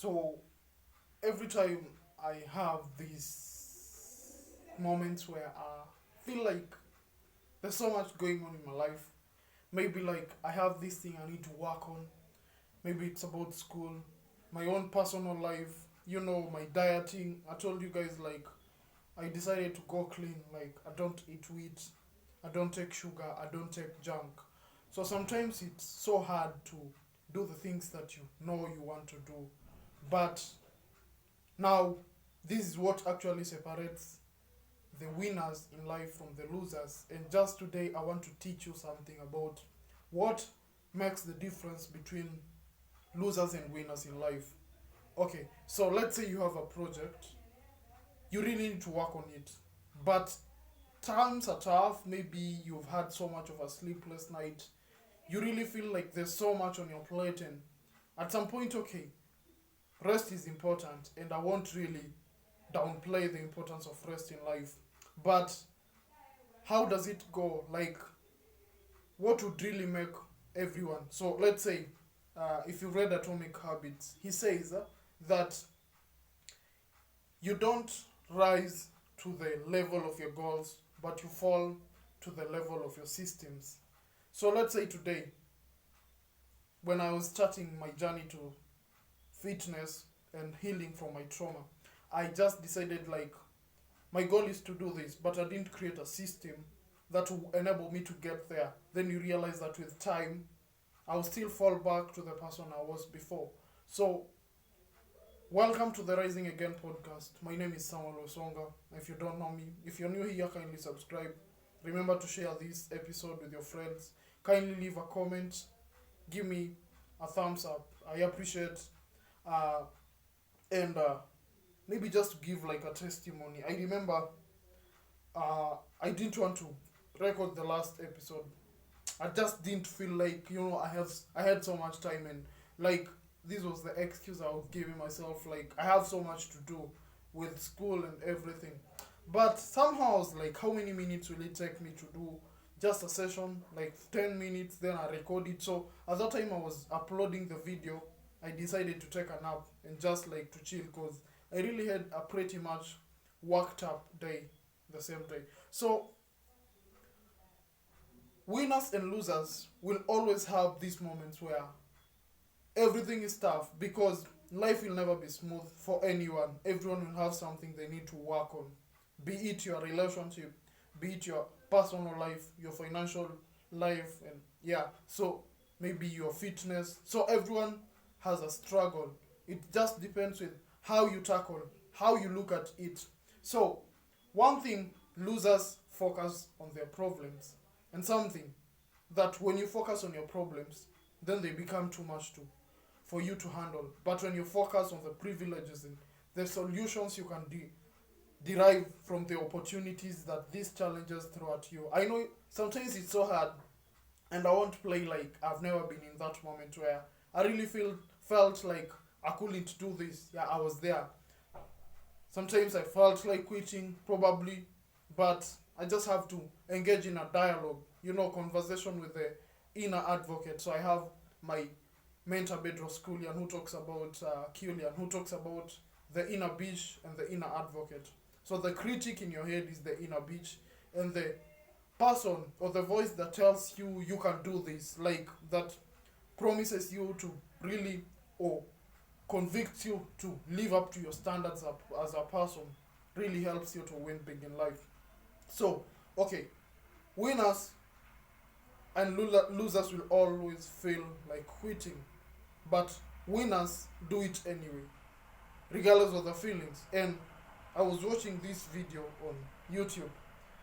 So every time I have these moments where I feel like there's so much going on in my life, maybe like I have this thing I need to work on. Maybe it's about school, my own personal life, my dieting. I told you guys, like, I decided to go clean. Like, I don't eat wheat, I don't take sugar, I don't take junk. So sometimes it's so hard to do the things that you know you want to do. But now, this is what actually separates the winners in life from the losers. And just today, I want to teach you something about what makes the difference between losers and winners in life. Okay, so let's say you have a project, you really need to work on it, but times are tough. Maybe you've had so much of a sleepless night, you really feel like there's so much on your plate, and at some point, okay, rest is important, and I won't really downplay the importance of rest in life. But how does it go? Like, what would really make everyone? So let's say, if you read Atomic Habits, he says that you don't rise to the level of your goals, but you fall to the level of your systems. So let's say today, when I was starting my journey to fitness and healing from my trauma, I just decided, like, my goal is to do this, but I didn't create a system that will enable me to get there. Then you realize that with time, I'll still fall back to the person I was before. So, welcome to the Rising Again podcast. My name is Samuel Osonga. If you don't know me, if you're new here, kindly subscribe. Remember to share this episode with your friends. Kindly leave a comment. Give me a thumbs up. I appreciate. Uh, and maybe just to give like a testimony. I remember I didn't want to record the last episode. I just didn't feel like I had so much time, and like this was the excuse I was giving myself. Like, I have so much to do with school and everything. But somehow I was like, how many minutes will it take me to do just a session? Like 10 minutes, then I record it. So at that time I was uploading the video. I decided to take a nap and just like to chill, because I really had a pretty much worked up day the same day. So winners and losers will always have these moments where everything is tough, because life will never be smooth for anyone. Everyone will have something they need to work on, be it your relationship, be it your personal life, your financial life, and yeah, so maybe your fitness. So everyone has a struggle. It just depends with how you tackle, how you look at it. So one thing, losers focus on their problems, and something that when you focus on your problems, then they become too much for you to handle. But when you focus on the privileges and the solutions you can derive from the opportunities that these challenges throw at you. I know sometimes it's so hard, and I won't play like I've never been in that moment where I really felt like I couldn't do this. Yeah, I was there. Sometimes I felt like quitting, probably, but I just have to engage in a dialogue, conversation with the inner advocate. So I have my mentor Bedros Koulian, who talks about Koulian, who talks about the inner beach and the inner advocate. So the critic in your head is the inner beach, and the person or the voice that tells you you can do this, like that promises you to really, or convicts you to live up to your standards as a person, really helps you to win big in life. So, okay, winners and losers will always feel like quitting, but winners do it anyway, regardless of the feelings. And I was watching this video on YouTube,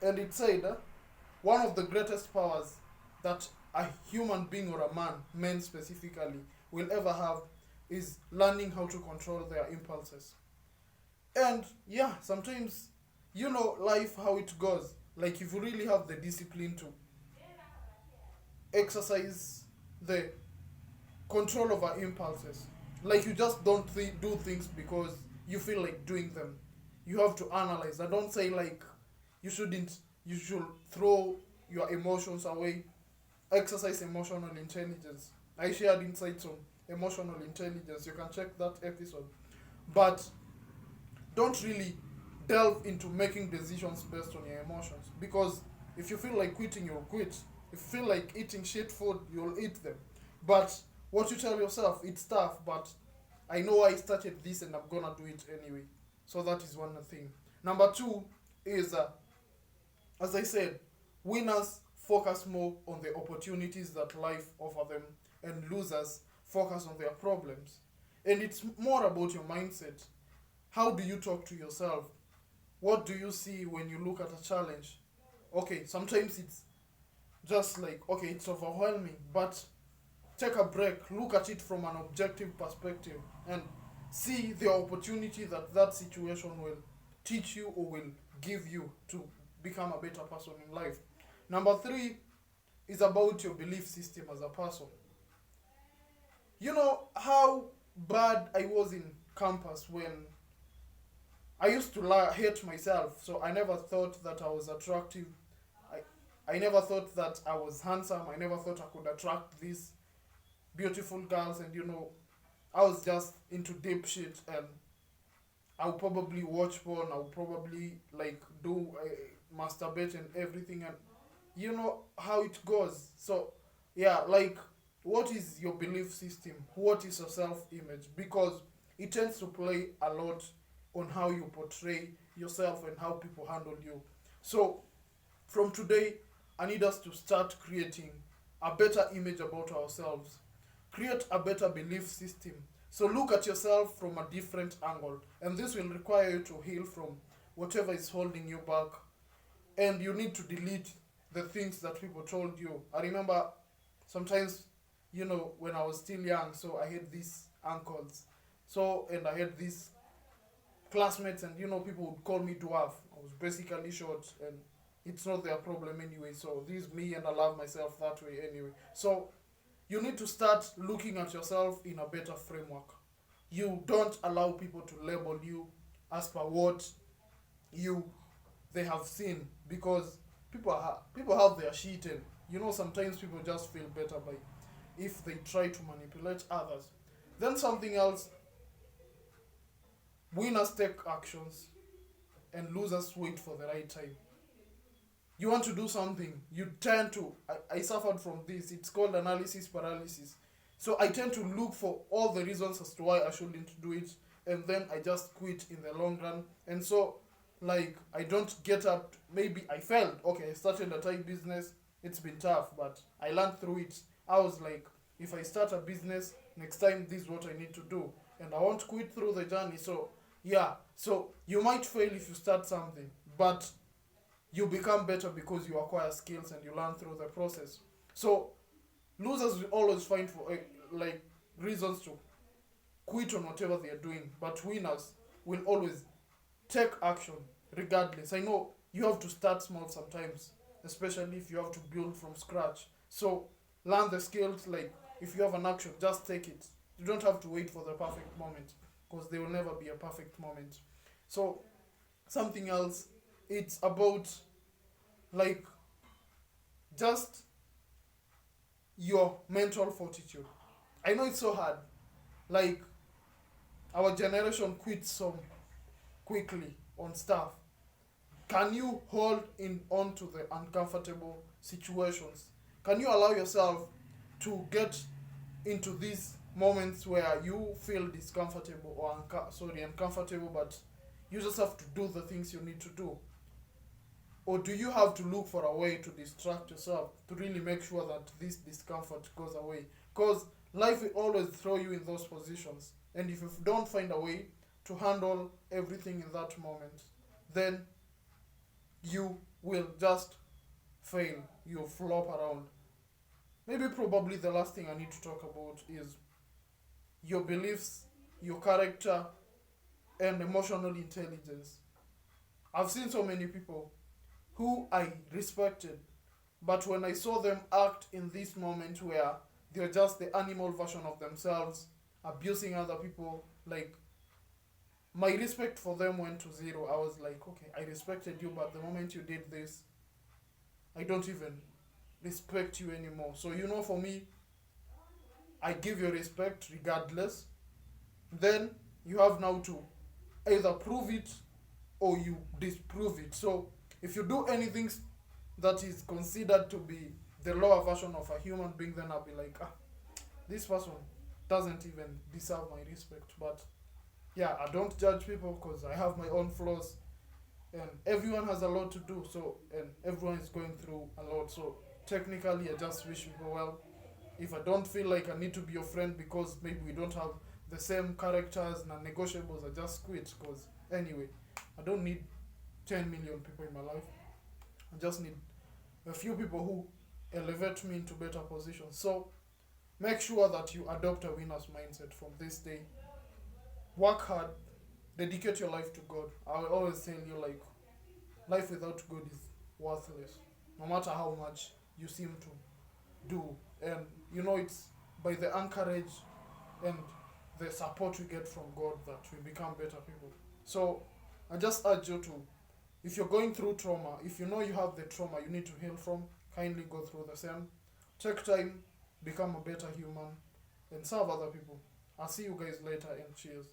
and it said one of the greatest powers that a human being, or a men specifically, will ever have is learning how to control their impulses. And yeah, sometimes, life, how it goes. Like, if you really have the discipline to exercise the control over impulses, like, you just don't do things because you feel like doing them. You have to analyze. I don't say like you should throw your emotions away. Exercise emotional intelligence. I shared insights on emotional intelligence. You can check that episode. But don't really delve into making decisions based on your emotions, because if you feel like quitting, you'll quit. If you feel like eating shit food, you'll eat them. But what you tell yourself, it's tough, but I know I started this and I'm gonna do it anyway. So that is one thing. Number two is, as I said, winners focus more on the opportunities that life offer them, and losers focus on their problems. And it's more about your mindset. How do you talk to yourself? What do you see when you look at a challenge? Okay, sometimes it's just like, okay, it's overwhelming, but take a break, look at it from an objective perspective, and see the opportunity that that situation will teach you or will give you to become a better person in life. Number three is about your belief system as a person. You know how bad I was in campus when I used to hate myself, so I never thought that I was attractive. I never thought that I was handsome. I never thought I could attract these beautiful girls, and I was just into deep shit, and I'll probably watch porn. I'll probably like do masturbate and everything, and you know how it goes. So yeah, like, what is your belief system? What is your self-image? Because it tends to play a lot on how you portray yourself and how people handle you. So from today, I need us to start creating a better image about ourselves. Create a better belief system. So look at yourself from a different angle. And this will require you to heal from whatever is holding you back. And you need to delete the things that people told you. I remember sometimes, when I was still young, so I had these uncles. So, and I had these classmates, and people would call me dwarf. I was basically short, and it's not their problem anyway. So this is me, and I love myself that way anyway. So you need to start looking at yourself in a better framework. You don't allow people to label you as per what you they have seen, because people have their shit, and sometimes people just feel better by if they try to manipulate others. Then something else, winners take actions and losers wait for the right time. You want to do something, you tend to, I suffered from this, it's called analysis paralysis. So I tend to look for all the reasons as to why I shouldn't do it, and then I just quit in the long run. And so, like, I don't get up. Maybe I failed. Okay, I started a Thai business. It's been tough, but I learned through it. I was like, if I start a business, next time this is what I need to do. And I won't quit through the journey. So, yeah. So, you might fail if you start something, but you become better because you acquire skills and you learn through the process. So, losers will always find for like reasons to quit on whatever they are doing, but winners will always take action regardless. I know you have to start small sometimes, especially if you have to build from scratch. So learn the skills. Like, if you have an action, just take it. You don't have to wait for the perfect moment, because there will never be a perfect moment. So something else, it's about, like, just your mental fortitude. I know it's so hard. Like, our generation quits so quickly on stuff. Can you hold in on to the uncomfortable situations? Can you allow yourself to get into these moments where you feel discomfortable or uncomfortable, but you just have to do the things you need to do? Or do you have to look for a way to distract yourself to really make sure that this discomfort goes away? Because life will always throw you in those positions. And if you don't find a way to handle everything in that moment, then you will just fail. You'll flop around. Maybe probably the last thing I need to talk about is your beliefs, your character, and emotional intelligence. I've seen so many people who I respected, but when I saw them act in this moment where they're just the animal version of themselves, abusing other people, like, my respect for them went to zero. I was like, okay, I respected you, but the moment you did this, I don't even respect you anymore. So, for me, I give you respect regardless. Then you have now to either prove it or you disprove it. So if you do anything that is considered to be the lower version of a human being, then I'll be like, this person doesn't even deserve my respect. But yeah, I don't judge people because I have my own flaws, and everyone has a lot to do. So, and everyone is going through a lot. So technically, I just wish people well. If I don't feel like I need to be your friend because maybe we don't have the same characters and negotiables, I just quit. Because anyway, I don't need 10 million people in my life. I just need a few people who elevate me into better positions. So make sure that you adopt a winner's mindset from this day. Work hard, dedicate your life to God. I will always tell you, like, life without God is worthless, no matter how much you seem to do. And you know, it's by the anchorage and the support we get from God that we become better people. So I just urge you to, if you're going through trauma, if you know you have the trauma you need to heal from, kindly go through the same. Take time, become a better human, and serve other people. I'll see you guys later, and cheers.